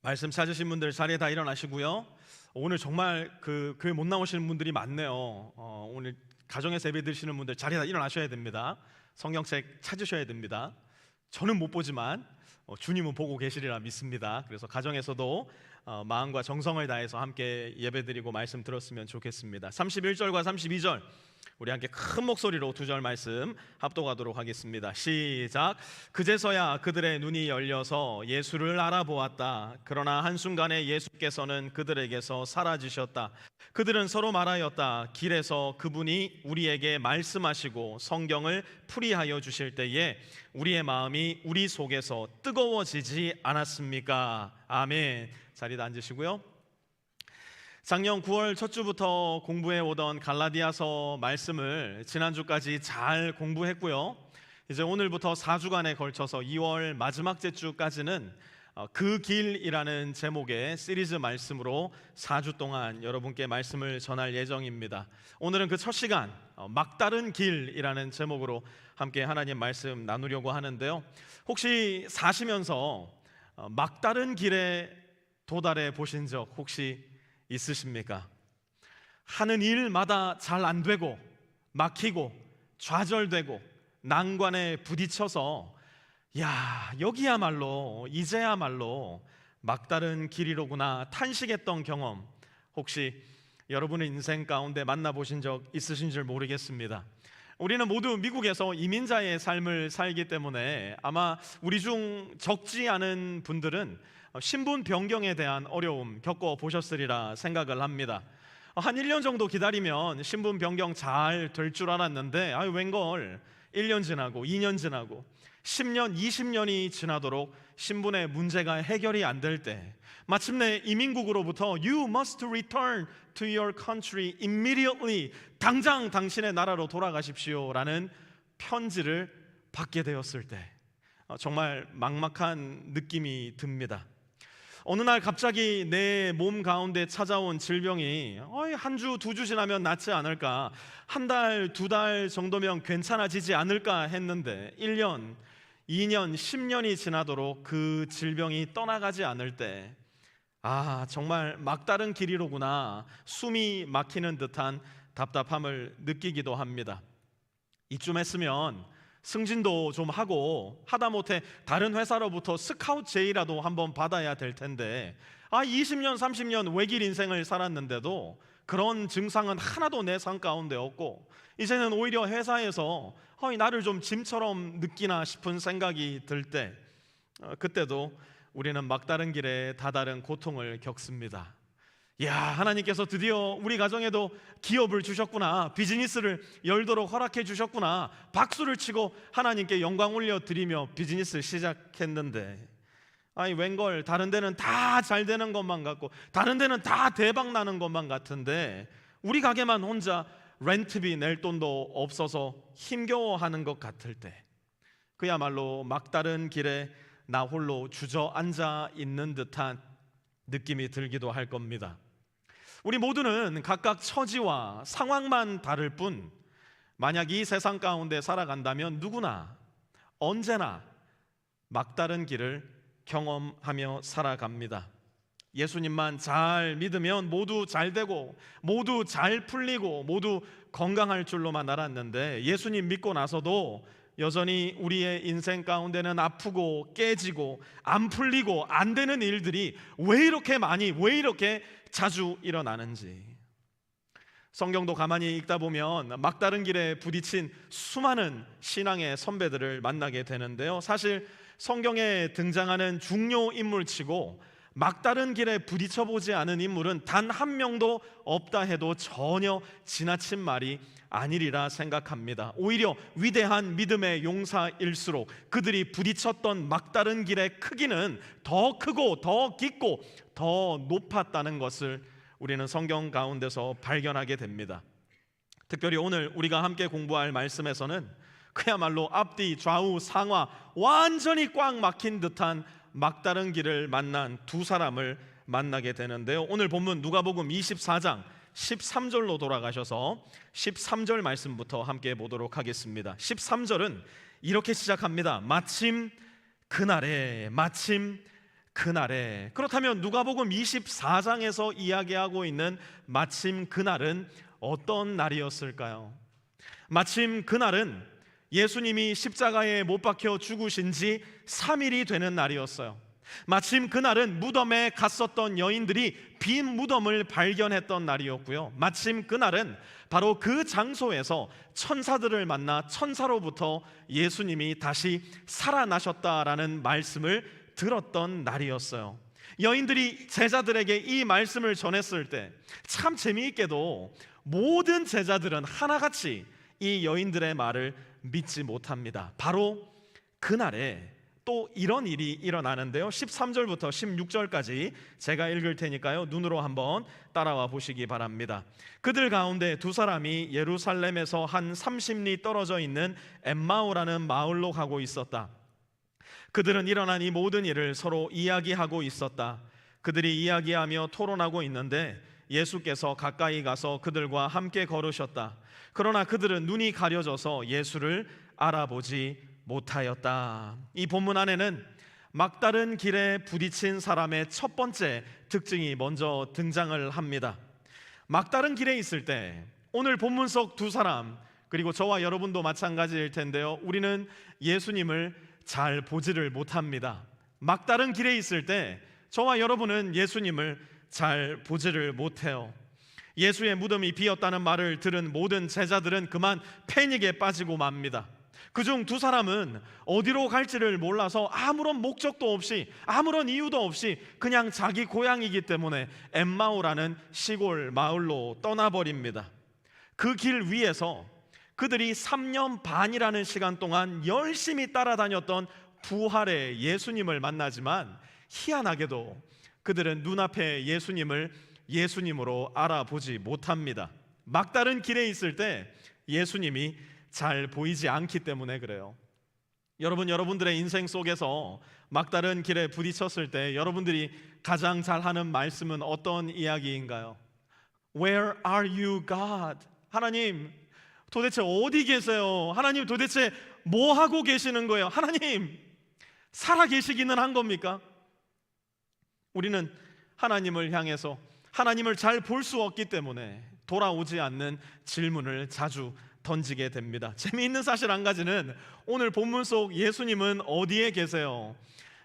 말씀 찾으신 분들 자리에 다 일어나시고요. 오늘 정말 교회 못 나오시는 분들이 많네요. 오늘 가정에서 예배 드시는 분들 자리에 다 일어나셔야 됩니다. 성경책 찾으셔야 됩니다. 저는 못 보지만 주님은 보고 계시리라 믿습니다. 그래서 가정에서도 마음과 정성을 다해서 함께 예배드리고 말씀 들었으면 좋겠습니다. 31절과 32절 우리 함께 큰 목소리로 두 절 말씀 합독하도록 하겠습니다. 시작. 그제서야 그들의 눈이 열려서 예수를 알아보았다. 그러나 한순간에 예수께서는 그들에게서 사라지셨다. 그들은 서로 말하였다. 길에서 그분이 우리에게 말씀하시고 성경을 풀이하여 주실 때에 우리의 마음이 우리 속에서 뜨거워지지 않았습니까? 아멘. 자리에 앉으시고요. 작년 9월 첫 주부터 공부해 오던 갈라디아서 말씀을 지난주까지 잘 공부했고요. 이제 오늘부터 4주간에 걸쳐서 2월 마지막 주까지는 그 길이라는 제목의 시리즈 말씀으로 4주 동안 여러분께 말씀을 전할 예정입니다. 오늘은 그 첫 시간 막다른 길이라는 제목으로 함께 하나님 말씀 나누려고 하는데요. 혹시 사시면서 막다른 길에 도달해 보신 적 혹시 있으십니까? 하는 일마다 잘 안 되고 막히고 좌절되고 난관에 부딪혀서 여기야말로 이제야말로 막다른 길이로구나 탄식했던 경험 혹시 여러분의 인생 가운데 만나보신 적 있으신 줄 모르겠습니다. 우리는 모두 미국에서 이민자의 삶을 살기 때문에 아마 우리 중 적지 않은 분들은 신분 변경에 대한 어려움 겪어보셨으리라 생각을 합니다. 한 1년 정도 기다리면 신분 변경 잘 될 줄 알았는데 웬걸 1년 지나고 2년 지나고 10년, 20년이 지나도록 신분의 문제가 해결이 안 될 때 마침내 이민국으로부터 You must return to your country immediately, 당장 당신의 나라로 돌아가십시오 라는 편지를 받게 되었을 때 정말 막막한 느낌이 듭니다. 어느 날 갑자기 내 몸 가운데 찾아온 질병이 한 주, 두 주 지나면 낫지 않을까, 한 달, 두 달 정도면 괜찮아지지 않을까 했는데 1년, 2년, 10년이 지나도록 그 질병이 떠나가지 않을 때 정말 막다른 길이로구나, 숨이 막히는 듯한 답답함을 느끼기도 합니다. 이쯤 했으면 승진도 좀 하고 하다못해 다른 회사로부터 스카우트 제의라도 한번 받아야 될 텐데 20년 30년 외길 인생을 살았는데도 그런 증상은 하나도 내 삶 가운데 없고 이제는 오히려 회사에서 나를 좀 짐처럼 느끼나 싶은 생각이 들 때 그때도 우리는 막다른 길에 다다른 고통을 겪습니다. 하나님께서 드디어 우리 가정에도 기업을 주셨구나, 비즈니스를 열도록 허락해 주셨구나, 박수를 치고 하나님께 영광 올려드리며 비즈니스 시작했는데 웬걸 다른 데는 다 잘 되는 것만 같고 다른 데는 다 대박 나는 것만 같은데 우리 가게만 혼자 렌트비 낼 돈도 없어서 힘겨워하는 것 같을 때 그야말로 막다른 길에 나 홀로 주저앉아 있는 듯한 느낌이 들기도 할 겁니다. 우리 모두는 각각 처지와 상황만 다를 뿐 만약 이 세상 가운데 살아간다면 누구나 언제나 막다른 길을 경험하며 살아갑니다. 예수님만 잘 믿으면 모두 잘 되고 모두 잘 풀리고 모두 건강할 줄로만 알았는데 예수님 믿고 나서도 여전히 우리의 인생 가운데는 아프고 깨지고 안 풀리고 안 되는 일들이 왜 이렇게 많이, 왜 이렇게 자주 일어나는지 성경도 가만히 읽다 보면 막다른 길에 부딪힌 수많은 신앙의 선배들을 만나게 되는데요. 사실 성경에 등장하는 중요 인물치고 막다른 길에 부딪혀보지 않은 인물은 단 한 명도 없다 해도 전혀 지나친 말이 아니리라 생각합니다. 오히려 위대한 믿음의 용사일수록 그들이 부딪혔던 막다른 길의 크기는 더 크고 더 깊고 더 높았다는 것을 우리는 성경 가운데서 발견하게 됩니다. 특별히 오늘 우리가 함께 공부할 말씀에서는 그야말로 앞뒤 좌우 상하 완전히 꽉 막힌 듯한 막다른 길을 만난 두 사람을 만나게 되는데요. 오늘 본문 누가복음 24장 13절로 돌아가셔서 13절 말씀부터 함께 보도록 하겠습니다. 13절은 이렇게 시작합니다. 마침 그날에, 그렇다면 누가복음 24장에서 이야기하고 있는 마침 그날은 어떤 날이었을까요? 마침 그날은 예수님이 십자가에 못 박혀 죽으신 지 3일이 되는 날이었어요. 마침 그날은 무덤에 갔었던 여인들이 빈 무덤을 발견했던 날이었고요. 마침 그날은 바로 그 장소에서 천사들을 만나 천사로부터 예수님이 다시 살아나셨다라는 말씀을 들었던 날이었어요. 여인들이 제자들에게 이 말씀을 전했을 때 참 재미있게도 모든 제자들은 하나같이 이 여인들의 말을 믿지 못합니다. 바로 그날에 또 이런 일이 일어나는데요, 13절부터 16절까지 제가 읽을 테니까요, 눈으로 한번 따라와 보시기 바랍니다. 그들 가운데 두 사람이 예루살렘에서 한 30리 떨어져 있는 엠마오라는 마을로 가고 있었다. 그들은 일어난 이 모든 일을 서로 이야기하고 있었다. 그들이 이야기하며 토론하고 있는데 예수께서 가까이 가서 그들과 함께 걸으셨다. 그러나 그들은 눈이 가려져서 예수를 알아보지 못하였다. 이 본문 안에는 막다른 길에 부딪힌 사람의 첫 번째 특징이 먼저 등장을 합니다. 막다른 길에 있을 때 오늘 본문 속 두 사람, 그리고 저와 여러분도 마찬가지일 텐데요, 우리는 예수님을 잘 보지를 못합니다. 막다른 길에 있을 때 저와 여러분은 예수님을 잘 보지를 못해요. 예수의 무덤이 비었다는 말을 들은 모든 제자들은 그만 패닉에 빠지고 맙니다. 그중 두 사람은 어디로 갈지를 몰라서 아무런 목적도 없이, 아무런 이유도 없이 그냥 자기 고향이기 때문에 엠마오라는 시골 마을로 떠나버립니다. 그 길 위에서 그들이 3년 반이라는 시간 동안 열심히 따라다녔던 부활의 예수님을 만나지만 희한하게도 그들은 눈앞에 예수님을 예수님으로 알아보지 못합니다. 막다른 길에 있을 때 예수님이 잘 보이지 않기 때문에 그래요. 여러분들의 인생 속에서 막다른 길에 부딪혔을 때 여러분들이 가장 잘 하는 말씀은 어떤 이야기인가요? Where are you, God? 하나님, 도대체 어디 계세요? 하나님, 도대체 뭐 하고 계시는 거예요? 하나님, 살아 계시기는 한 겁니까? 우리는 하나님을 향해서 하나님을 잘 볼 수 없기 때문에 돌아오지 않는 질문을 자주 던지게 됩니다. 재미있는 사실 한 가지는 오늘 본문 속 예수님은 어디에 계세요?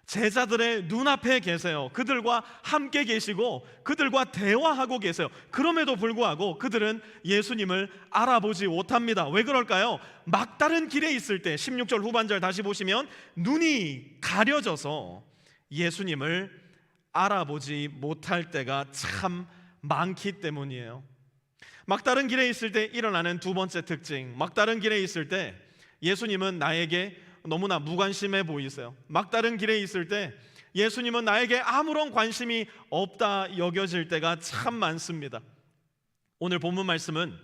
제자들의 눈앞에 계세요. 그들과 함께 계시고 그들과 대화하고 계세요. 그럼에도 불구하고 그들은 예수님을 알아보지 못합니다. 왜 그럴까요? 막다른 길에 있을 때 16절 후반절 다시 보시면 눈이 가려져서 예수님을 알아보지 못할 때가 참 많기 때문이에요. 막다른 길에 있을 때 일어나는 두 번째 특징, 막다른 길에 있을 때 예수님은 나에게 너무나 무관심해 보이세요. 막다른 길에 있을 때 예수님은 나에게 아무런 관심이 없다 여겨질 때가 참 많습니다. 오늘 본문 말씀은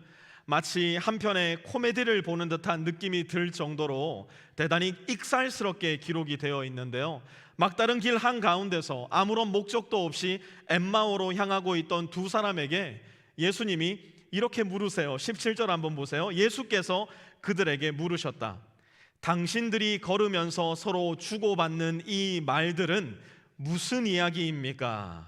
마치 한 편의 코미디를 보는 듯한 느낌이 들 정도로 대단히 익살스럽게 기록이 되어 있는데요, 막다른 길 한가운데서 아무런 목적도 없이 엠마오로 향하고 있던 두 사람에게 예수님이 이렇게 물으세요. 17절 한번 보세요. 예수께서 그들에게 물으셨다. 당신들이 걸으면서 서로 주고받는 이 말들은 무슨 이야기입니까?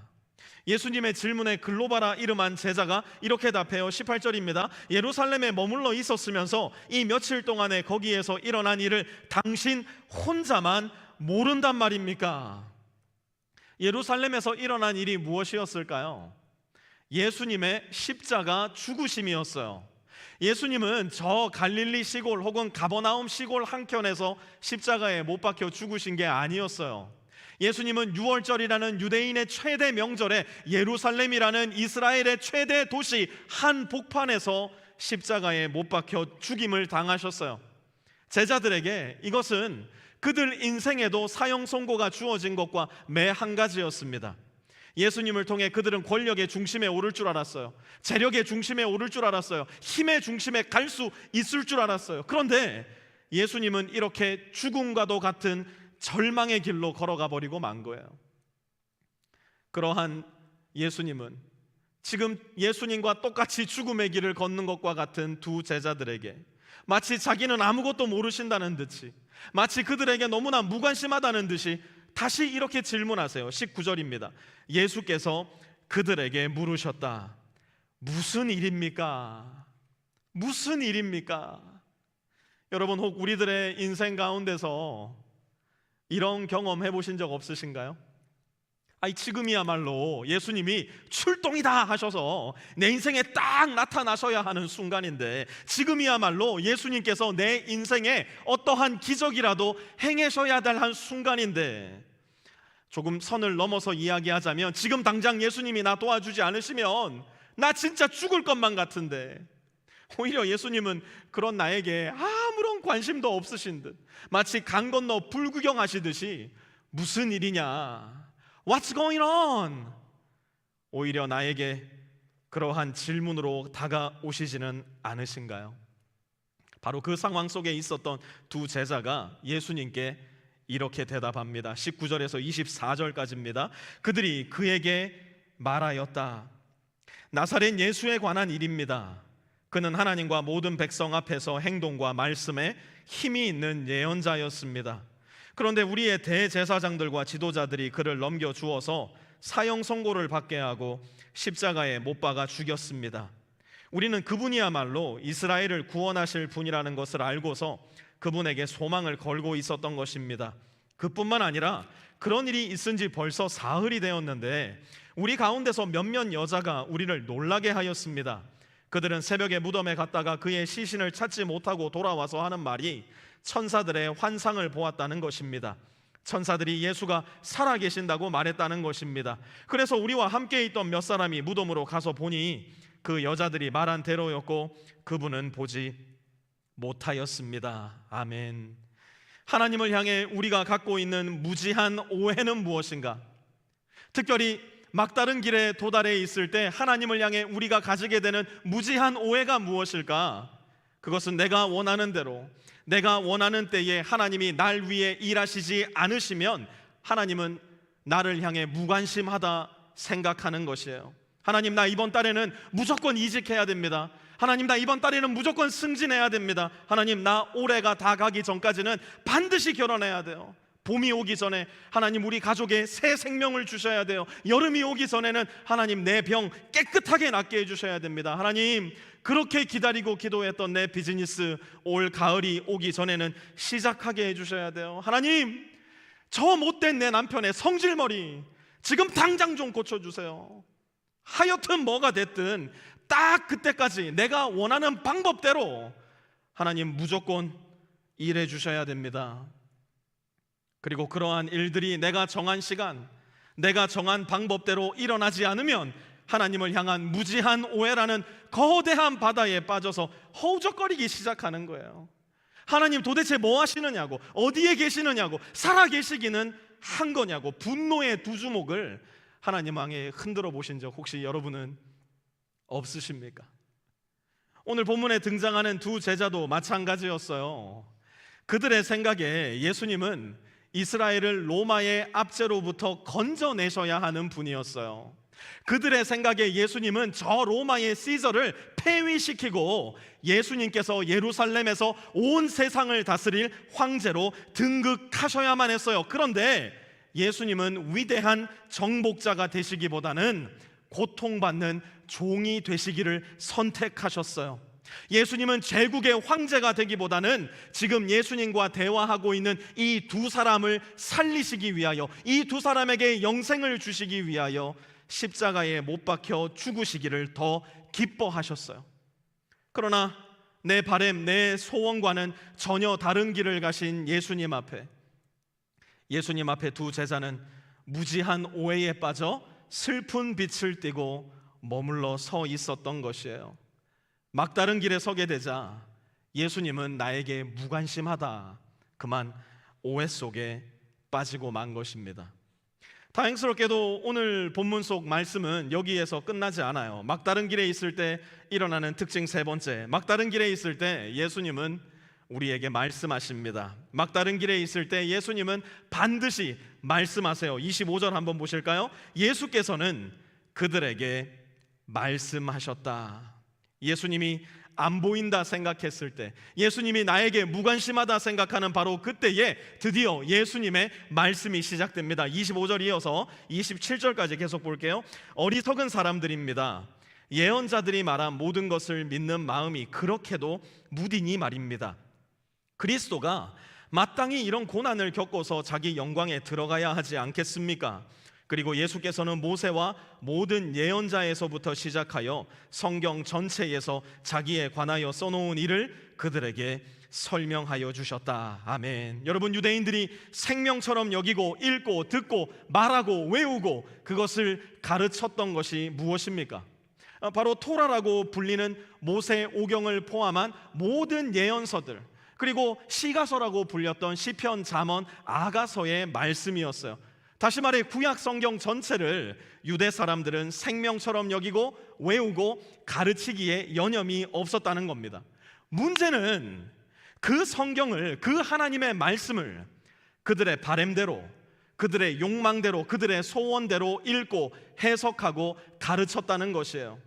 예수님의 질문에 글로바라 이름한 제자가 이렇게 답해요. 18절입니다. 예루살렘에 머물러 있었으면서 이 며칠 동안에 거기에서 일어난 일을 당신 혼자만 모른단 말입니까? 예루살렘에서 일어난 일이 무엇이었을까요? 예수님의 십자가 죽으심이었어요. 예수님은 저 갈릴리 시골 혹은 가버나움 시골 한켠에서 십자가에 못 박혀 죽으신 게 아니었어요. 예수님은 유월절이라는 유대인의 최대 명절에 예루살렘이라는 이스라엘의 최대 도시 한 복판에서 십자가에 못 박혀 죽임을 당하셨어요. 제자들에게 이것은 그들 인생에도 사형 선고가 주어진 것과 매 한 가지였습니다. 예수님을 통해 그들은 권력의 중심에 오를 줄 알았어요. 재력의 중심에 오를 줄 알았어요. 힘의 중심에 갈 수 있을 줄 알았어요. 그런데 예수님은 이렇게 죽음과도 같은 절망의 길로 걸어가 버리고 만 거예요. 그러한 예수님은 지금 예수님과 똑같이 죽음의 길을 걷는 것과 같은 두 제자들에게 마치 자기는 아무것도 모르신다는 듯이, 마치 그들에게 너무나 무관심하다는 듯이 다시 이렇게 질문하세요. 19절입니다. 예수께서 그들에게 물으셨다. 무슨 일입니까? 무슨 일입니까? 여러분, 혹 우리들의 인생 가운데서 이런 경험 해보신 적 없으신가요? 지금이야말로 예수님이 출동이다 하셔서 내 인생에 딱 나타나셔야 하는 순간인데, 지금이야말로 예수님께서 내 인생에 어떠한 기적이라도 행하셔야 될 한 순간인데, 조금 선을 넘어서 이야기하자면 지금 당장 예수님이 나 도와주지 않으시면 나 진짜 죽을 것만 같은데, 오히려 예수님은 그런 나에게 아무런 관심도 없으신 듯, 마치 강 건너 불구경하시듯이 무슨 일이냐, What's going on? 오히려 나에게 그러한 질문으로 다가오시지는 않으신가요? 바로 그 상황 속에 있었던 두 제자가 예수님께 이렇게 대답합니다. 19절에서 24절까지입니다. 그들이 그에게 말하였다. 나사렛 예수에 관한 일입니다. 그는 하나님과 모든 백성 앞에서 행동과 말씀에 힘이 있는 예언자였습니다. 그런데 우리의 대제사장들과 지도자들이 그를 넘겨주어서 사형 선고를 받게 하고 십자가에 못 박아 죽였습니다. 우리는 그분이야말로 이스라엘을 구원하실 분이라는 것을 알고서 그분에게 소망을 걸고 있었던 것입니다. 그뿐만 아니라 그런 일이 있은 지 벌써 사흘이 되었는데 우리 가운데서 몇몇 여자가 우리를 놀라게 하였습니다. 그들은 새벽에 무덤에 갔다가 그의 시신을 찾지 못하고 돌아와서 하는 말이 천사들의 환상을 보았다는 것입니다. 천사들이 예수가 살아계신다고 말했다는 것입니다. 그래서 우리와 함께 있던 몇 사람이 무덤으로 가서 보니 그 여자들이 말한 대로였고 그분은 보지 못하였습니다. 아멘. 하나님을 향해 우리가 갖고 있는 무지한 오해는 무엇인가? 특별히 막다른 길에 도달해 있을 때 하나님을 향해 우리가 가지게 되는 무지한 오해가 무엇일까? 그것은 내가 원하는 대로, 내가 원하는 때에 하나님이 날 위해 일하시지 않으시면 하나님은 나를 향해 무관심하다 생각하는 것이에요. 하나님, 나 이번 달에는 무조건 이직해야 됩니다. 하나님, 나 이번 달에는 무조건 승진해야 됩니다. 하나님, 나 올해가 다 가기 전까지는 반드시 결혼해야 돼요. 봄이 오기 전에 하나님 우리 가족에 새 생명을 주셔야 돼요. 여름이 오기 전에는 하나님 내 병 깨끗하게 낫게 해주셔야 됩니다. 하나님, 그렇게 기다리고 기도했던 내 비즈니스 올 가을이 오기 전에는 시작하게 해주셔야 돼요. 하나님, 저 못된 내 남편의 성질머리 지금 당장 좀 고쳐주세요. 하여튼 뭐가 됐든 딱 그때까지 내가 원하는 방법대로 하나님 무조건 일해 주셔야 됩니다. 그리고 그러한 일들이 내가 정한 시간, 내가 정한 방법대로 일어나지 않으면 하나님을 향한 무지한 오해라는 거대한 바다에 빠져서 허우적거리기 시작하는 거예요. 하나님 도대체 뭐 하시느냐고, 어디에 계시느냐고, 살아 계시기는 한 거냐고 분노의 두 주먹을 하나님 향해 흔들어 보신 적 혹시 여러분은 없으십니까? 오늘 본문에 등장하는 두 제자도 마찬가지였어요. 그들의 생각에 예수님은 이스라엘을 로마의 압제로부터 건져내셔야 하는 분이었어요. 그들의 생각에 예수님은 저 로마의 시저를 폐위시키고 예수님께서 예루살렘에서 온 세상을 다스릴 황제로 등극하셔야만 했어요. 그런데 예수님은 위대한 정복자가 되시기보다는 고통받는 종이 되시기를 선택하셨어요. 예수님은 제국의 황제가 되기보다는 지금 예수님과 대화하고 있는 이 두 사람을 살리시기 위하여, 이 두 사람에게 영생을 주시기 위하여 십자가에 못 박혀 죽으시기를 더 기뻐하셨어요. 그러나 내 바램, 내 소원과는 전혀 다른 길을 가신 예수님 앞에 두 제자는 무지한 오해에 빠져 슬픈 빛을 띠고 머물러 서 있었던 것이에요. 막다른 길에 서게 되자 예수님은 나에게 무관심하다, 그만 오해 속에 빠지고 만 것입니다. 다행스럽게도 오늘 본문 속 말씀은 여기에서 끝나지 않아요. 막다른 길에 있을 때 일어나는 특징 세 번째, 막다른 길에 있을 때 예수님은 우리에게 말씀하십니다. 막다른 길에 있을 때 예수님은 반드시 말씀하세요. 25절 한번 보실까요? 예수께서는 그들에게 말씀하셨다. 예수님이 안 보인다 생각했을 때, 예수님이 나에게 무관심하다 생각하는 바로 그때에 드디어 예수님의 말씀이 시작됩니다. 25절 이어서 27절까지 계속 볼게요. 어리석은 사람들입니다. 예언자들이 말한 모든 것을 믿는 마음이 그렇게도 무디니 말입니다. 그리스도가 마땅히 이런 고난을 겪어서 자기 영광에 들어가야 하지 않겠습니까? 그리고 예수께서는 모세와 모든 예언자에서부터 시작하여 성경 전체에서 자기에 관하여 써놓은 일을 그들에게 설명하여 주셨다. 아멘. 여러분, 유대인들이 생명처럼 여기고 읽고 듣고 말하고 외우고 그것을 가르쳤던 것이 무엇입니까? 바로 토라라고 불리는 모세 오경을 포함한 모든 예언서들, 그리고 시가서라고 불렸던 시편, 잠언, 아가서의 말씀이었어요. 다시 말해 구약 성경 전체를 유대 사람들은 생명처럼 여기고 외우고 가르치기에 여념이 없었다는 겁니다. 문제는 그 성경을, 그 하나님의 말씀을 그들의 바램대로, 그들의 욕망대로, 그들의 소원대로 읽고 해석하고 가르쳤다는 것이에요.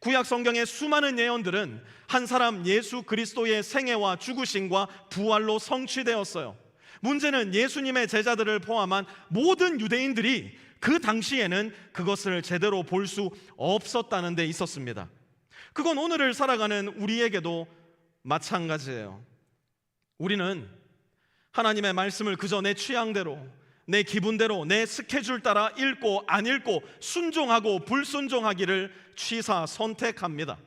구약 성경의 수많은 예언들은 한 사람 예수 그리스도의 생애와 죽으심과 부활로 성취되었어요. 문제는 예수님의 제자들을 포함한 모든 유대인들이 그 당시에는 그것을 제대로 볼 수 없었다는 데 있었습니다. 그건 오늘을 살아가는 우리에게도 마찬가지예요. 우리는 하나님의 말씀을 그저 내 취향대로, 내 기분대로, 내 스케줄 따라 읽고 안 읽고 순종하고 불순종하기를 취사 선택합니다.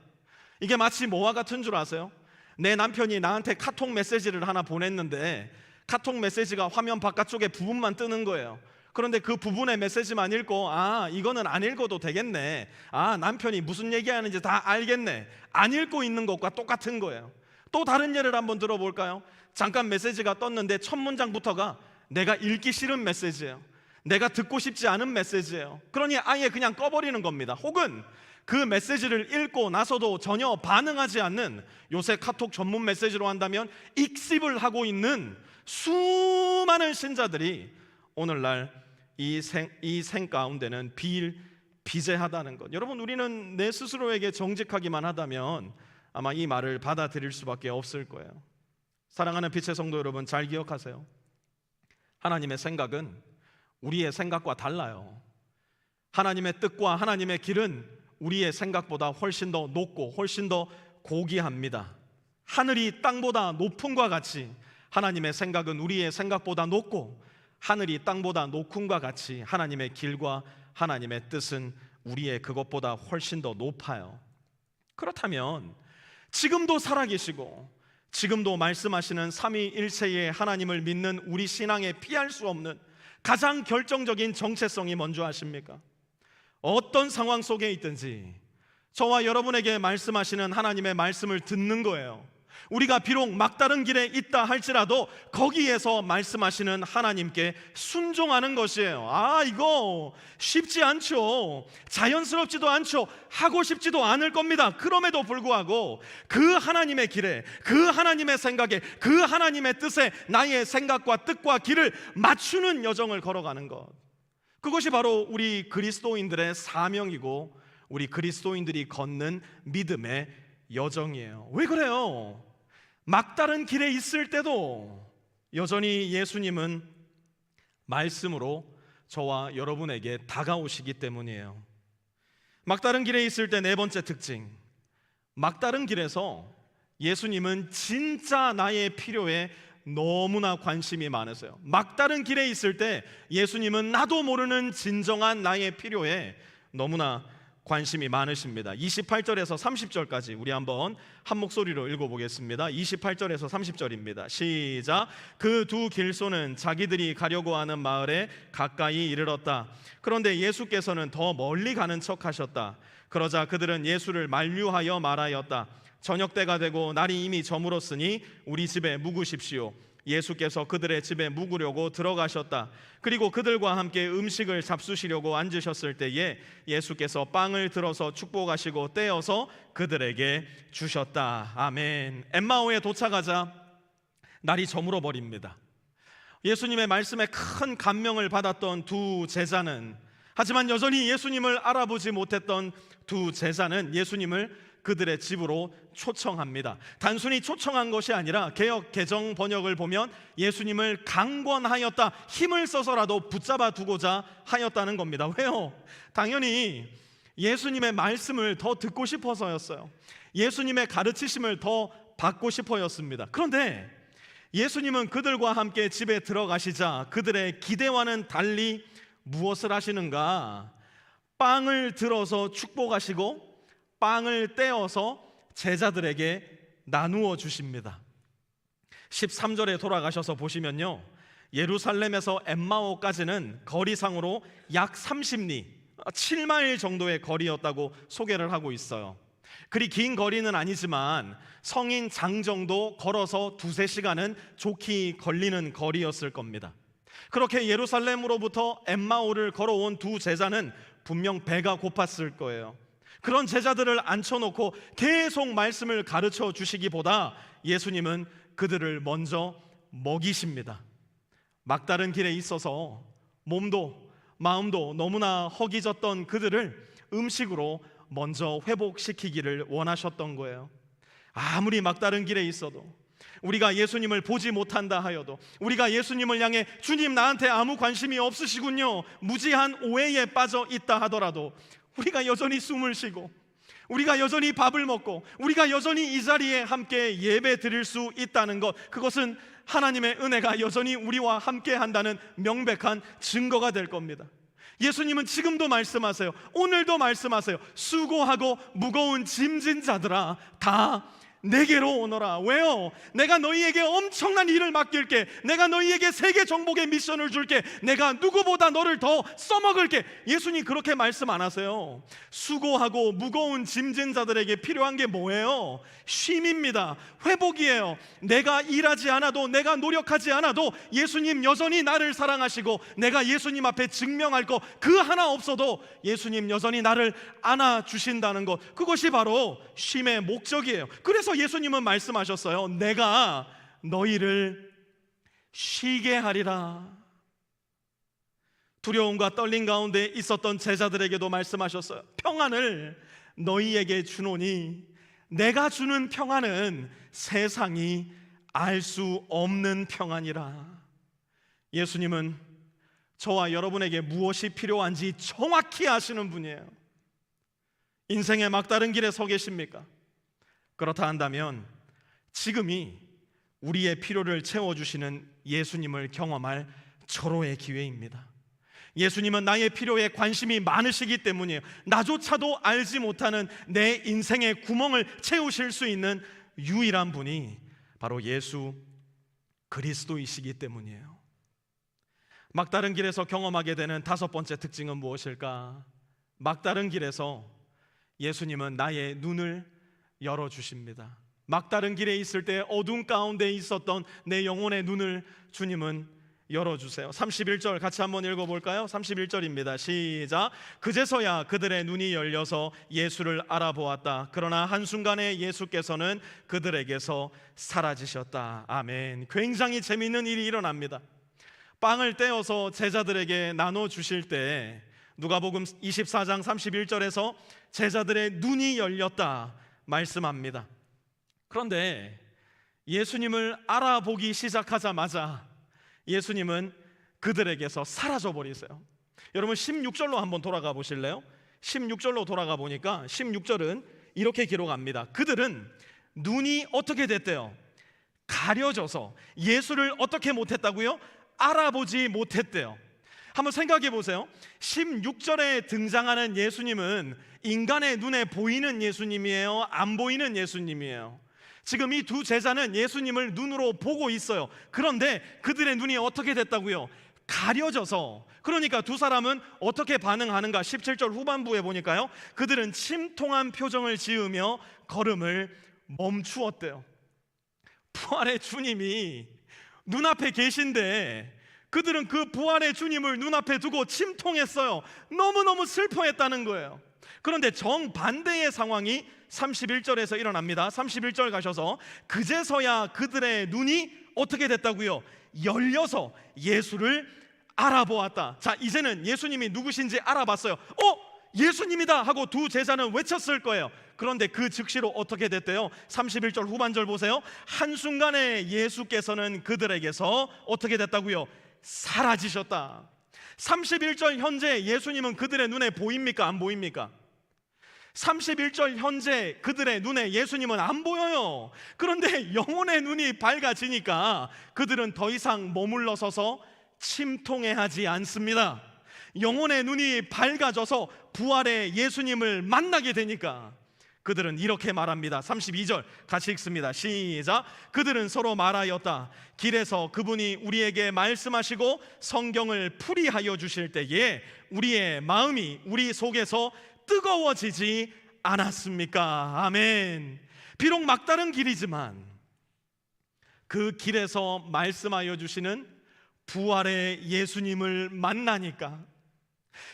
이게 마치 뭐와 같은 줄 아세요? 내 남편이 나한테 카톡 메시지를 하나 보냈는데 카톡 메시지가 화면 바깥쪽에 부분만 뜨는 거예요. 그런데 그 부분의 메시지만 읽고 이거는 안 읽어도 되겠네, 남편이 무슨 얘기하는지 다 알겠네, 안 읽고 있는 것과 똑같은 거예요. 또 다른 예를 한번 들어볼까요? 잠깐 메시지가 떴는데 첫 문장부터가 내가 읽기 싫은 메시지예요. 내가 듣고 싶지 않은 메시지예요. 그러니 아예 그냥 꺼버리는 겁니다. 혹은 그 메시지를 읽고 나서도 전혀 반응하지 않는, 요새 카톡 전문 메시지로 한다면 익십을 하고 있는 수많은 신자들이 오늘날 이 생 가운데는 비일비재하다는 것. 여러분, 우리는 내 스스로에게 정직하기만 하다면 아마 이 말을 받아들일 수밖에 없을 거예요. 사랑하는 빛의 성도 여러분, 잘 기억하세요. 하나님의 생각은 우리의 생각과 달라요. 하나님의 뜻과 하나님의 길은 우리의 생각보다 훨씬 더 높고 훨씬 더 고귀합니다. 하늘이 땅보다 높음과 같이 하나님의 생각은 우리의 생각보다 높고, 하늘이 땅보다 높음과 같이 하나님의 길과 하나님의 뜻은 우리의 그것보다 훨씬 더 높아요. 그렇다면 지금도 살아계시고 지금도 말씀하시는 삼위일체의 하나님을 믿는 우리 신앙에 피할 수 없는 가장 결정적인 정체성이 뭔지 아십니까? 어떤 상황 속에 있든지 저와 여러분에게 말씀하시는 하나님의 말씀을 듣는 거예요. 우리가 비록 막다른 길에 있다 할지라도 거기에서 말씀하시는 하나님께 순종하는 것이에요. 이거 쉽지 않죠. 자연스럽지도 않죠. 하고 싶지도 않을 겁니다. 그럼에도 불구하고 그 하나님의 길에, 그 하나님의 생각에, 그 하나님의 뜻에 나의 생각과 뜻과 길을 맞추는 여정을 걸어가는 것, 그것이 바로 우리 그리스도인들의 사명이고 우리 그리스도인들이 걷는 믿음의 여정이에요. 왜 그래요? 막다른 길에 있을 때도 여전히 예수님은 말씀으로 저와 여러분에게 다가오시기 때문이에요. 막다른 길에 있을 때 네 번째 특징, 막다른 길에서 예수님은 진짜 나의 필요에 너무나 관심이 많으세요. 막다른 길에 있을 때 예수님은 나도 모르는 진정한 나의 필요에 너무나 관심이 많으십니다. 28절에서 30절까지 우리 한번 한 목소리로 읽어보겠습니다. 28절에서 30절입니다. 시작. 그 두 길소는 자기들이 가려고 하는 마을에 가까이 이르렀다. 그런데 예수께서는 더 멀리 가는 척 하셨다. 그러자 그들은 예수를 만류하여 말하였다. 저녁 때가 되고 날이 이미 저물었으니 우리 집에 묵으십시오. 예수께서 그들의 집에 묵으려고 들어가셨다. 그리고 그들과 함께 음식을 잡수시려고 앉으셨을 때에 예수께서 빵을 들어서 축복하시고 떼어서 그들에게 주셨다. 아멘. 엠마오에 도착하자 날이 저물어 버립니다. 예수님의 말씀에 큰 감명을 받았던 두 제자는, 하지만 여전히 예수님을 알아보지 못했던 두 제자는 예수님을 그들의 집으로 초청합니다. 단순히 초청한 것이 아니라 개역 개정 번역을 보면 예수님을 강권하였다, 힘을 써서라도 붙잡아 두고자 하였다는 겁니다. 왜요? 당연히 예수님의 말씀을 더 듣고 싶어서였어요. 예수님의 가르치심을 더 받고 싶어였습니다. 그런데 예수님은 그들과 함께 집에 들어가시자 그들의 기대와는 달리 무엇을 하시는가? 빵을 들어서 축복하시고 빵을 떼어서 제자들에게 나누어 주십니다. 13절에 돌아가셔서 보시면요, 예루살렘에서 엠마오까지는 거리상으로 약 30리, 7마일 정도의 거리였다고 소개를 하고 있어요. 그리 긴 거리는 아니지만 성인 장정도 걸어서 2-3시간은 좋게 걸리는 거리였을 겁니다. 그렇게 예루살렘으로부터 엠마오를 걸어온 두 제자는 분명 배가 고팠을 거예요. 그런 제자들을 앉혀놓고 계속 말씀을 가르쳐 주시기보다 예수님은 그들을 먼저 먹이십니다. 막다른 길에 있어서 몸도 마음도 너무나 허기졌던 그들을 음식으로 먼저 회복시키기를 원하셨던 거예요. 아무리 막다른 길에 있어도, 우리가 예수님을 보지 못한다 하여도, 우리가 예수님을 향해 주님 나한테 아무 관심이 없으시군요, 무지한 오해에 빠져 있다 하더라도 우리가 여전히 숨을 쉬고, 우리가 여전히 밥을 먹고, 우리가 여전히 이 자리에 함께 예배 드릴 수 있다는 것, 그것은 하나님의 은혜가 여전히 우리와 함께 한다는 명백한 증거가 될 겁니다. 예수님은 지금도 말씀하세요. 오늘도 말씀하세요. 수고하고 무거운 짐진 자들아, 다 내게로 오너라. 왜요? 내가 너희에게 엄청난 일을 맡길게. 내가 너희에게 세계 정복의 미션을 줄게. 내가 누구보다 너를 더 써먹을게. 예수님 그렇게 말씀 안 하세요. 수고하고 무거운 짐진 자들에게 필요한 게 뭐예요? 쉼입니다. 회복이에요. 내가 일하지 않아도, 내가 노력하지 않아도 예수님 여전히 나를 사랑하시고, 내가 예수님 앞에 증명할 거 그 하나 없어도 예수님 여전히 나를 안아주신다는 것, 그것이 바로 쉼의 목적이에요. 그래서 예수님은 말씀하셨어요. 내가 너희를 쉬게 하리라. 두려움과 떨림 가운데 있었던 제자들에게도 말씀하셨어요. 평안을 너희에게 주노니 내가 주는 평안은 세상이 알 수 없는 평안이라. 예수님은 저와 여러분에게 무엇이 필요한지 정확히 아시는 분이에요. 인생의 막다른 길에 서 계십니까? 그렇다 한다면 지금이 우리의 필요를 채워주시는 예수님을 경험할 절호의 기회입니다. 예수님은 나의 필요에 관심이 많으시기 때문이에요. 나조차도 알지 못하는 내 인생의 구멍을 채우실 수 있는 유일한 분이 바로 예수 그리스도이시기 때문이에요. 막다른 길에서 경험하게 되는 5번째 특징은 무엇일까? 막다른 길에서 예수님은 나의 눈을 열어주십니다. 막다른 길에 있을 때 어둠 가운데 있었던 내 영혼의 눈을 주님은 열어주세요. 31절 같이 한번 읽어볼까요? 31절입니다. 시작. 그제서야 그들의 눈이 열려서 예수를 알아보았다. 그러나 한순간에 예수께서는 그들에게서 사라지셨다. 아멘. 굉장히 재미있는 일이 일어납니다. 빵을 떼어서 제자들에게 나눠주실 때 누가복음 24장 31절에서 제자들의 눈이 열렸다 말씀합니다. 그런데 예수님을 알아보기 시작하자마자 예수님은 그들에게서 사라져 버리세요. 여러분 16절로 한번 돌아가 보실래요? 16절로 돌아가 보니까 16절은 이렇게 기록합니다. 그들은 눈이 어떻게 됐대요? 가려져서 예수를 어떻게 못했다고요? 알아보지 못했대요. 한번 생각해 보세요. 16절에 등장하는 예수님은 인간의 눈에 보이는 예수님이에요? 안 보이는 예수님이에요? 지금 이 두 제자는 예수님을 눈으로 보고 있어요. 그런데 그들의 눈이 어떻게 됐다고요? 가려져서. 그러니까 두 사람은 어떻게 반응하는가? 17절 후반부에 보니까요, 그들은 침통한 표정을 지으며 걸음을 멈추었대요. 부활의 주님이 눈앞에 계신데 그들은 그 부활의 주님을 눈앞에 두고 침통했어요. 너무너무 슬퍼했다는 거예요. 그런데 정반대의 상황이 31절에서 일어납니다. 31절 가셔서 그제서야 그들의 눈이 어떻게 됐다고요? 열려서 예수를 알아보았다. 자, 이제는 예수님이 누구신지 알아봤어요. 예수님이다 하고 두 제자는 외쳤을 거예요. 그런데 그 즉시로 어떻게 됐대요? 31절 후반절 보세요. 한순간에 예수께서는 그들에게서 어떻게 됐다고요? 사라지셨다. 31절 현재 예수님은 그들의 눈에 보입니까? 안 보입니까? 31절 현재 그들의 눈에 예수님은 안 보여요. 그런데 영혼의 눈이 밝아지니까 그들은 더 이상 머물러 서서 침통해하지 않습니다. 영혼의 눈이 밝아져서 부활의 예수님을 만나게 되니까 그들은 이렇게 말합니다. 32절 같이 읽습니다. 시작. 그들은 서로 말하였다. 길에서 그분이 우리에게 말씀하시고 성경을 풀이하여 주실 때에 우리의 마음이 우리 속에서 뜨거워지지 않았습니까? 아멘. 비록 막다른 길이지만 그 길에서 말씀하여 주시는 부활의 예수님을 만나니까,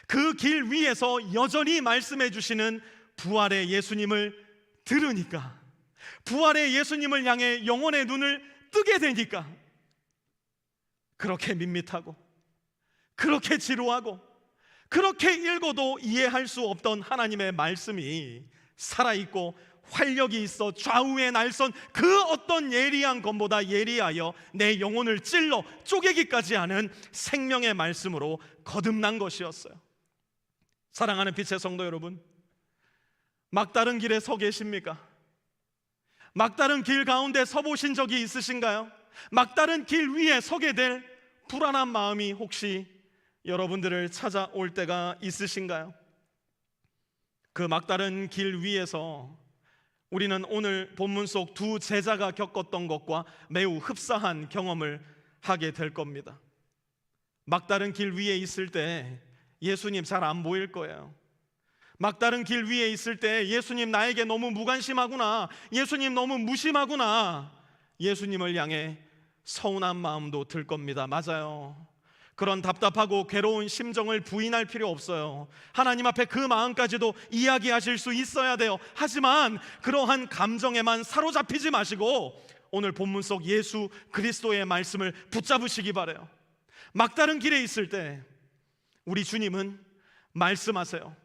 그 길 위에서 여전히 말씀해 주시는 부활의 예수님을 들으니까, 부활의 예수님을 향해 영혼의 눈을 뜨게 되니까 그렇게 밋밋하고 그렇게 지루하고 그렇게 읽어도 이해할 수 없던 하나님의 말씀이 살아있고 활력이 있어 좌우에 날선 그 어떤 예리한 검보다 예리하여 내 영혼을 찔러 쪼개기까지 하는 생명의 말씀으로 거듭난 것이었어요. 사랑하는 빛의 성도 여러분, 막다른 길에 서 계십니까? 막다른 길 가운데 서 보신 적이 있으신가요? 막다른 길 위에 서게 될 불안한 마음이 혹시 여러분들을 찾아올 때가 있으신가요? 그 막다른 길 위에서 우리는 오늘 본문 속 두 제자가 겪었던 것과 매우 흡사한 경험을 하게 될 겁니다. 막다른 길 위에 있을 때 예수님 잘 안 보일 거예요. 막다른 길 위에 있을 때 예수님 나에게 너무 무관심하구나, 예수님 너무 무심하구나, 예수님을 향해 서운한 마음도 들 겁니다. 맞아요. 그런 답답하고 괴로운 심정을 부인할 필요 없어요. 하나님 앞에 그 마음까지도 이야기하실 수 있어야 돼요. 하지만 그러한 감정에만 사로잡히지 마시고 오늘 본문 속 예수 그리스도의 말씀을 붙잡으시기 바라요. 막다른 길에 있을 때 우리 주님은 말씀하세요.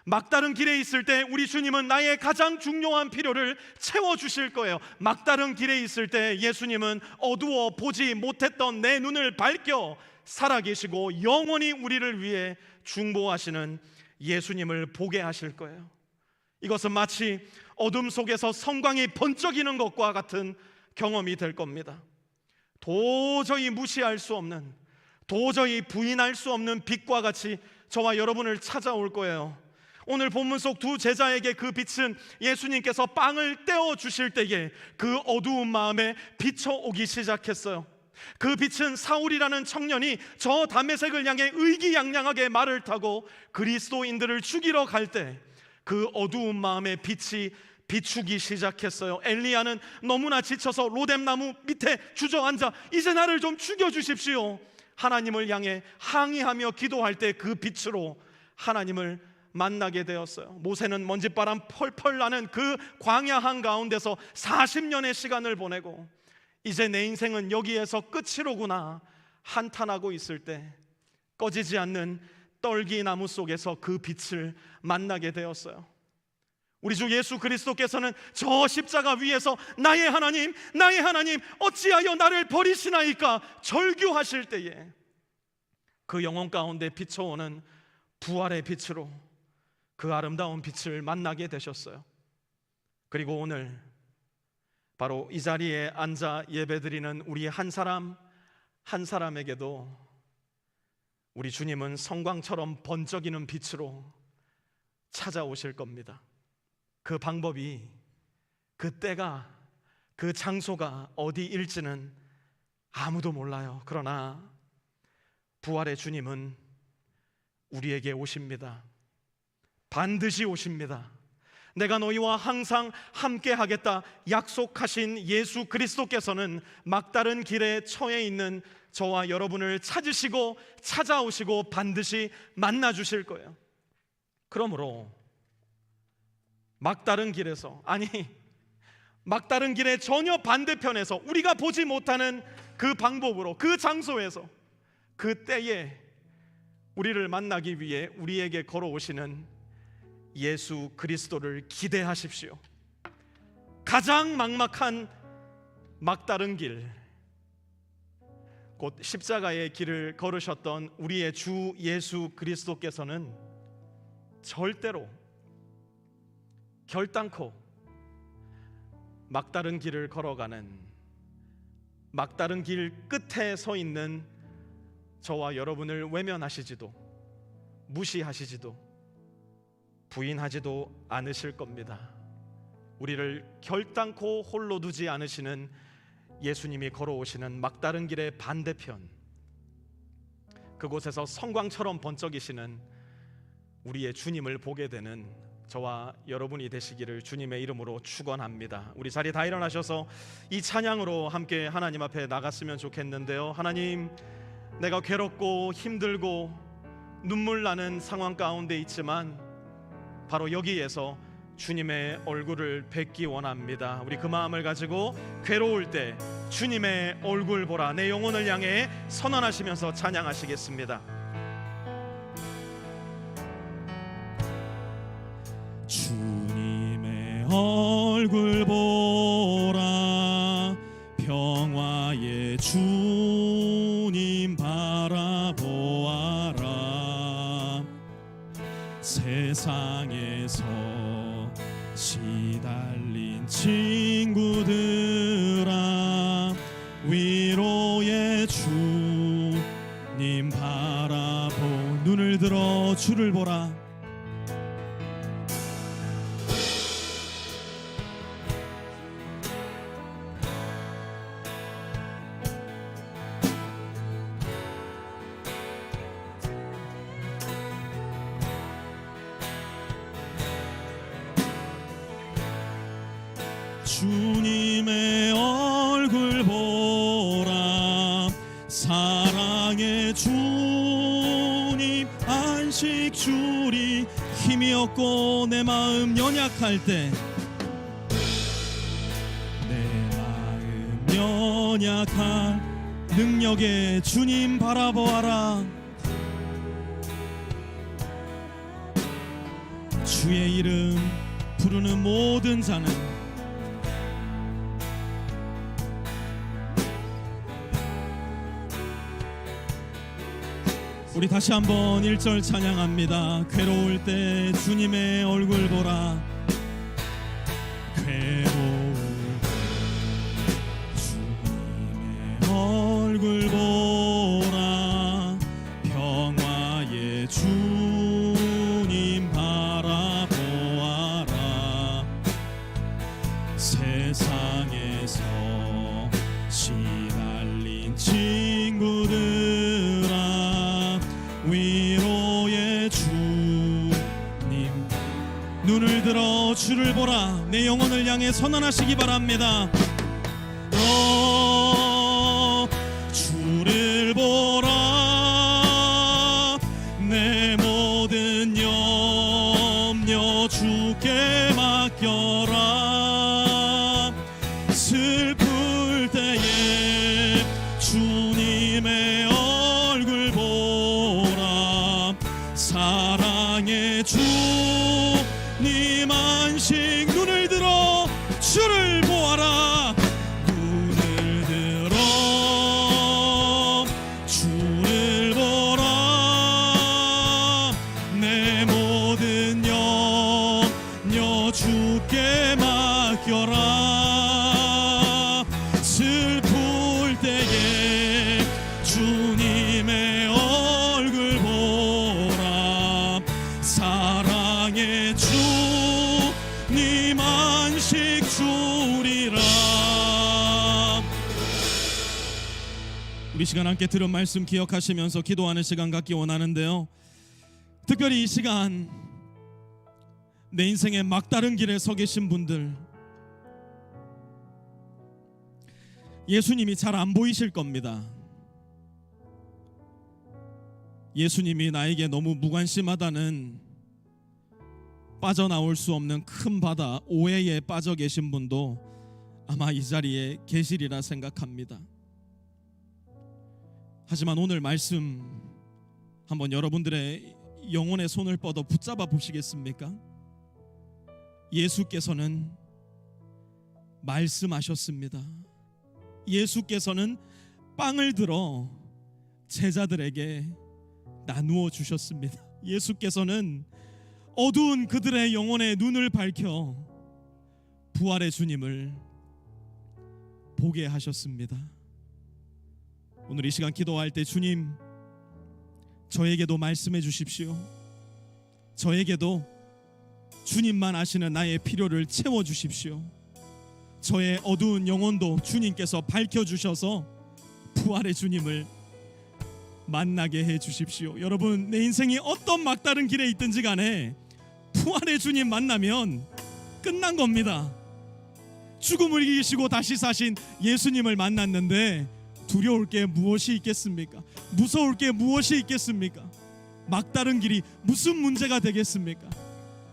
막다른 길에 있을 때 우리 주님은 나의 가장 중요한 필요를 채워주실 거예요. 막다른 길에 있을 때 예수님은 어두워 보지 못했던 내 눈을 밝혀 살아계시고 영원히 우리를 위해 중보하시는 예수님을 보게 하실 거예요. 이것은 마치 어둠 속에서 성광이 번쩍이는 것과 같은 경험이 될 겁니다. 도저히 무시할 수 없는, 도저히 부인할 수 없는 빛과 같이 저와 여러분을 찾아올 거예요. 오늘 본문 속 두 제자에게 그 빛은 예수님께서 빵을 떼어 주실 때에 그 어두운 마음에 비춰오기 시작했어요. 그 빛은 사울이라는 청년이 저 다메섹을 향해 의기양양하게 말을 타고 그리스도인들을 죽이러 갈 때 그 어두운 마음의 빛이 비추기 시작했어요. 엘리야는 너무나 지쳐서 로뎀나무 밑에 주저앉아 이제 나를 좀 죽여주십시오, 하나님을 향해 항의하며 기도할 때 그 빛으로 하나님을 만나게 되었어요. 모세는 먼지바람 펄펄 나는 그 광야 한가운데서 40년의 시간을 보내고 이제 내 인생은 여기에서 끝이로구나 한탄하고 있을 때 꺼지지 않는 떨기나무 속에서 그 빛을 만나게 되었어요. 우리 주 예수 그리스도께서는 저 십자가 위에서 나의 하나님, 나의 하나님 어찌하여 나를 버리시나이까 절규하실 때에 그 영혼 가운데 비춰오는 부활의 빛으로 그 아름다운 빛을 만나게 되셨어요. 그리고 오늘 바로 이 자리에 앉아 예배드리는 우리 한 사람 한 사람에게도 우리 주님은 성광처럼 번쩍이는 빛으로 찾아오실 겁니다. 그 방법이, 그 때가, 그 장소가 어디일지는 아무도 몰라요. 그러나 부활의 주님은 우리에게 오십니다. 반드시 오십니다. 내가 너희와 항상 함께 하겠다 약속하신 예수 그리스도께서는 막다른 길에 처해 있는 저와 여러분을 찾으시고 찾아오시고 반드시 만나 주실 거예요. 그러므로 막다른 길에서, 아니 막다른 길의 전혀 반대편에서 우리가 보지 못하는 그 방법으로, 그 장소에서, 그 때에 우리를 만나기 위해 우리에게 걸어오시는 예수 그리스도를 기대하십시오. 가장 막막한 막다른 길, 곧 십자가의 길을 걸으셨던 우리의 주 예수 그리스도께서는 절대로 결단코 막다른 길을 걸어가는, 막다른 길 끝에 서 있는 저와 여러분을 외면하시지도 무시하시지도 부인하지도 않으실 겁니다. 우리를 결단코 홀로 두지 않으시는 예수님이 걸어오시는 막다른 길의 반대편, 그곳에서 성광처럼 번쩍이시는 우리의 주님을 보게 되는 저와 여러분이 되시기를 주님의 이름으로 축원합니다. 우리 자리 다 일어나셔서 이 찬양으로 함께 하나님 앞에 나갔으면 좋겠는데요. 하나님, 내가 괴롭고 힘들고 눈물 나는 상황 가운데 있지만 바로 여기에서 주님의 얼굴을 뵙기 원합니다. 우리 그 마음을 가지고 괴로울 때 주님의 얼굴 보라, 내 영혼을 향해 선언하시면서 찬양하시겠습니다. 주님의 얼굴 보라, 평화의 주님 바라보아라. 세상에서 시달린 친구들아, 위로의 주님 바라보. 눈을 들어 주를 보라. 주님의 얼굴 보라, 사랑의 주님 안식 주리. 힘이 없고 내 마음 연약할 때, 내 마음 연약할 능력의 주님 바라보아라. 주의 이름 부르는 모든 자는 우리 다시 한번 1절 찬양합니다. 괴로울 때 주님의 얼굴 보라. 괴로울 때 주님의 얼굴 보라. 평화의 주님 바라보아라. 세상에서 시달린 친구들아, 위로의 주님 눈을 들어 주를 보라. 내 영혼을 향해 선언하시기 바랍니다. 주를 보라. 내 모든 염려 주께 맡겨라. 슬플 때에 주님의 얼굴 보라. 사랑의 주님 안식. 눈을 들어 주를 보아라. 눈을 들어 주를 보라. 내 모든 염려 주께 맡겨라. 슬플 때에 주님의 얼굴 보라. 사랑의 주님 안식 주리라. 우리 시간 함께 들은 말씀 기억하시면서 기도하는 시간 갖기 원하는데요, 특별히 이 시간 내 인생의 막다른 길에 서 계신 분들, 예수님이 잘 안 보이실 겁니다. 예수님이 나에게 너무 무관심하다는, 빠져나올 수 없는 큰 바다 오해에 빠져 계신 분도 아마 이 자리에 계시리라 생각합니다. 하지만 오늘 말씀 한번 여러분들의 영혼의 손을 뻗어 붙잡아 보시겠습니까? 예수께서는 말씀하셨습니다. 예수께서는 빵을 들어 제자들에게 나누어 주셨습니다. 예수께서는 어두운 그들의 영혼의 눈을 밝혀 부활의 주님을 보게 하셨습니다. 오늘 이 시간 기도할 때 주님, 저에게도 말씀해 주십시오. 저에게도 주님만 아시는 나의 필요를 채워 주십시오. 저의 어두운 영혼도 주님께서 밝혀 주셔서 부활의 주님을 만나게 해 주십시오. 여러분, 내 인생이 어떤 막다른 길에 있든지 간에 부활의 주님 만나면 끝난 겁니다. 죽음을 이기시고 다시 사신 예수님을 만났는데 두려울 게 무엇이 있겠습니까? 무서울 게 무엇이 있겠습니까? 막다른 길이 무슨 문제가 되겠습니까?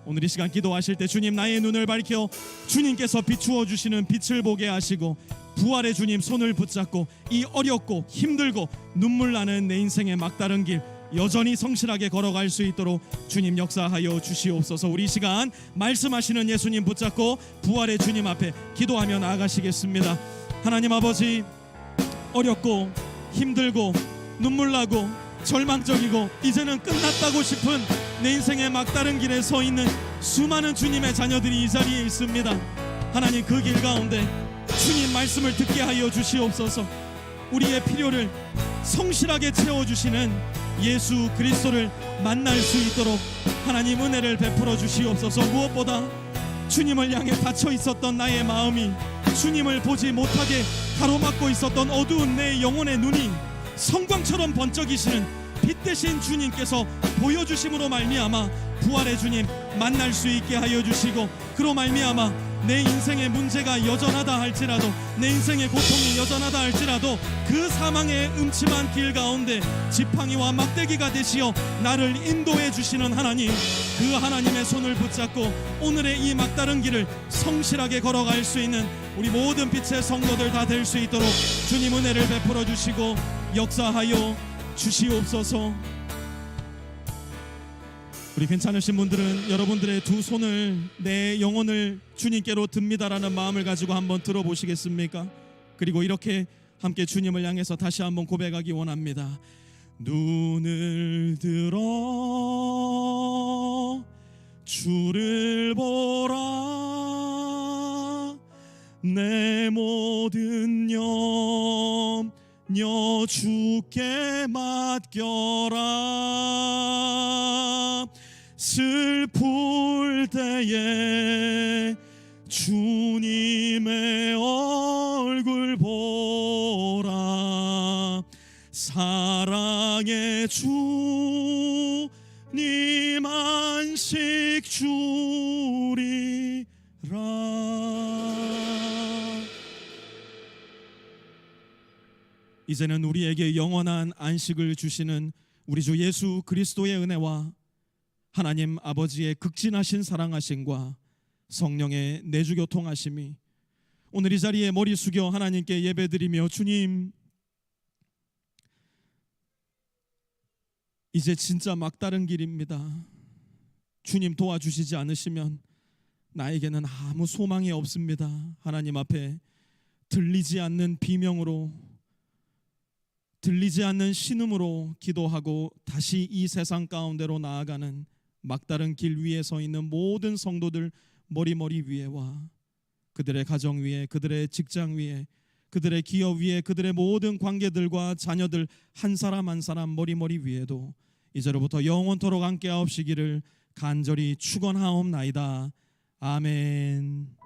오늘 이 시간 기도하실 때 주님, 나의 눈을 밝혀 주님께서 비추어 주시는 빛을 보게 하시고 부활의 주님 손을 붙잡고 이 어렵고 힘들고 눈물 나는 내 인생의 막다른 길 여전히 성실하게 걸어갈 수 있도록 주님 역사하여 주시옵소서. 우리 이 시간 말씀하시는 예수님 붙잡고 부활의 주님 앞에 기도하며 나아가시겠습니다. 하나님 아버지, 어렵고 힘들고 눈물 나고 절망적이고 이제는 끝났다고 싶은 내 인생의 막다른 길에 서 있는 수많은 주님의 자녀들이 이 자리에 있습니다. 하나님, 그 길 가운데 주님 말씀을 듣게 하여 주시옵소서. 우리의 필요를 성실하게 채워주시는 예수 그리스도를 만날 수 있도록 하나님 은혜를 베풀어 주시옵소서. 무엇보다 주님을 향해 닫혀 있었던 나의 마음이 주님을 보지 못하게 가로막고 있었던 어두운 내 영혼의 눈이 성광처럼 번쩍이시는 빛 대신 주님께서 보여주심으로 말미암아 부활의 주님 만날 수 있게 하여 주시고, 그로 말미암아 내 인생의 문제가 여전하다 할지라도, 내 인생의 고통이 여전하다 할지라도 그 사망의 음침한 길 가운데 지팡이와 막대기가 되시어 나를 인도해 주시는 하나님, 그 하나님의 손을 붙잡고 오늘의 이 막다른 길을 성실하게 걸어갈 수 있는 우리 모든 빛의 성도들 다 될 수 있도록 주님 은혜를 베풀어 주시고 역사하여 주시옵소서. 우리 괜찮으신 분들은 여러분들의 두 손을 내 영혼을 주님께로 듭니다라는 마음을 가지고 한번 들어보시겠습니까? 그리고 이렇게 함께 주님을 향해서 다시 한번 고백하기 원합니다. 눈을 들어 주를 보라, 내 모든 염려 주께 맡겨라. 슬플 때에 주님의 얼굴 보라, 사랑의 주님 안식 주리라. 이제는 우리에게 영원한 안식을 주시는 우리 주 예수 그리스도의 은혜와 하나님 아버지의 극진하신 사랑하심과 성령의 내주교통하심이 오늘 이 자리에 머리 숙여 하나님께 예배드리며, 주님, 이제 진짜 막다른 길입니다. 주님 도와주시지 않으시면 나에게는 아무 소망이 없습니다. 하나님 앞에 들리지 않는 비명으로, 들리지 않는 신음으로 기도하고 다시 이 세상 가운데로 나아가는 막다른 길 위에 서 있는 모든 성도들 머리 위에와 그들의 가정 위에, 그들의 직장 위에, 그들의 기업 위에, 그들의 모든 관계들과 자녀들 한 사람 한 사람 머리 위에도 이제로부터 영원토록 함께 하옵시기를 간절히 축원하옵나이다. 아멘.